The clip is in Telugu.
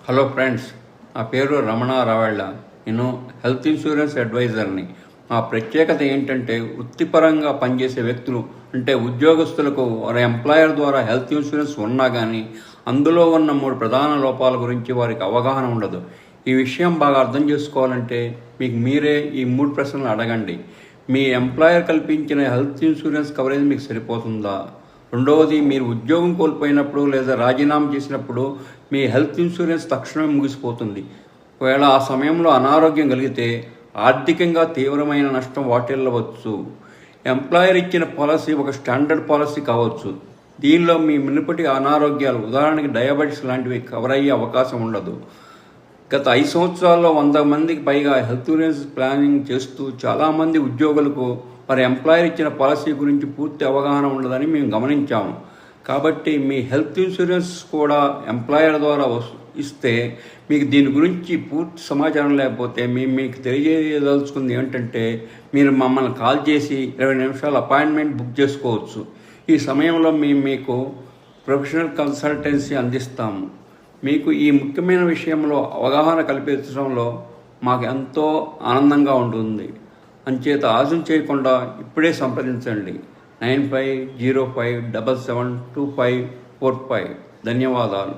హలో ఫ్రెండ్స్, నా పేరు రమణ రావళ్ళ. నేను హెల్త్ ఇన్సూరెన్స్ అడ్వైజర్ని. మా ప్రత్యేకత ఏంటంటే వృత్తిపరంగా పనిచేసే వ్యక్తులు అంటే ఉద్యోగస్తులకు వారి ఎంప్లాయర్ ద్వారా హెల్త్ ఇన్సూరెన్స్ ఉన్నా కానీ అందులో ఉన్న 3 ప్రధాన లోపాల గురించి వారికి అవగాహన ఉండదు. ఈ విషయం బాగా అర్థం చేసుకోవాలంటే మీకు మీరే ఈ 3 ప్రశ్నలు అడగండి. మీ ఎంప్లాయర్ కల్పించిన హెల్త్ ఇన్సూరెన్స్ కవరేజ్ మీకు సరిపోతుందా? రెండవది, మీరు ఉద్యోగం కోల్పోయినప్పుడు లేదా రాజీనామా చేసినప్పుడు మీ హెల్త్ ఇన్సూరెన్స్ తక్షణమే ముగిసిపోతుంది. ఒకవేళ ఆ సమయంలో అనారోగ్యం కలిగితే ఆర్థికంగా తీవ్రమైన నష్టం వాటిల్లవచ్చు. ఎంప్లాయర్ ఇచ్చిన పాలసీ ఒక స్టాండర్డ్ పాలసీ కావచ్చు. దీనిలో మీ మునుపటి అనారోగ్యాలు, ఉదాహరణకి డయాబెటిస్ లాంటివి కవర్ అయ్యే అవకాశం ఉండదు. గత 5 సంవత్సరాల్లో 100 మందికి పైగా హెల్త్ ఇన్సూరెన్స్ ప్లానింగ్ చేస్తూ చాలామంది ఉద్యోగులకు వారి ఎంప్లాయర్ ఇచ్చిన పాలసీ గురించి పూర్తి అవగాహన ఉండదని మేము గమనించాము. కాబట్టి మీ హెల్త్ ఇన్సూరెన్స్ కూడా ఎంప్లాయర్ ద్వారా ఇస్తే మీకు దీని గురించి పూర్తి సమాచారం లేకపోతే మీకు తెలియజేయదలుచుకుంది ఏంటంటే మీరు మమ్మల్ని కాల్ చేసి 20 నిమిషాల అపాయింట్మెంట్ బుక్ చేసుకోవచ్చు. ఈ సమయంలో మీకు ప్రొఫెషనల్ కన్సల్టెన్సీ అందిస్తాము. మీకు ఈ ముఖ్యమైన విషయంలో అవగాహన కల్పించడంలో మాకు ఎంతో ఆనందంగా ఉంటుంది. అంచేత ఆలస్యం చేయకుండా ఇప్పుడే సంప్రదించండి. 9505772545. ధన్యవాదాలు.